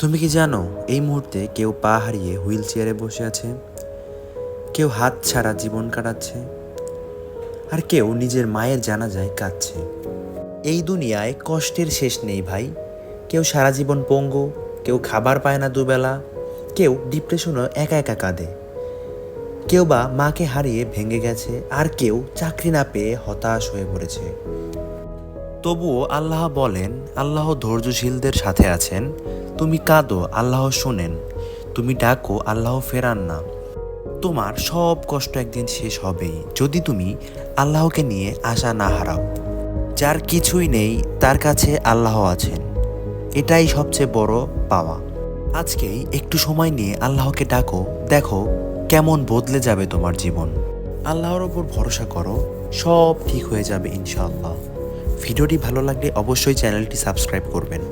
তুমি কি জানো এই মুহূর্তে কেউ পা হারিয়ে হুইল চেয়ারে বসে আছে, কেউ হাত ছাড়া জীবন কাটাচ্ছে, আর কেউ নিজের মায়ের জানাজায় কাঁদছে। এই দুনিয়ায় কষ্টের শেষ নেই ভাই। কেউ সারা জীবন পঙ্গু, কেউ খাবার পায় না দুবেলা, কেউ ডিপ্রেশনও একা একা কাঁদে, কেউ বা মাকে হারিয়ে ভেঙে গেছে, আর কেউ চাকরি না পেয়ে হতাশ হয়ে পড়েছে। তবুও আল্লাহ বলেন, আল্লাহ ধৈর্যশীলদের সাথে আছেন। তুমি কাঁদো, আল্লাহ শোনেন। তুমি ডাকো, আল্লাহ ফেরান না। তোমার সব কষ্ট একদিন শেষ হবেই, যদি তুমি আল্লাহকে নিয়ে আশা না হারাও। যার কিছুই নেই তার কাছে আল্লাহ আছেন, এটাই সবচেয়ে বড় পাওয়া। আজকেই একটু সময় নিয়ে আল্লাহকে ডাকো, দেখো কেমন বদলে যাবে তোমার জীবন। আল্লাহর ওপর ভরসা করো, সব ঠিক হয়ে যাবে ইনশাআল্লাহ। ভিডিওটি ভালো লাগলে অবশ্যই চ্যানেলটি সাবস্ক্রাইব করবেন।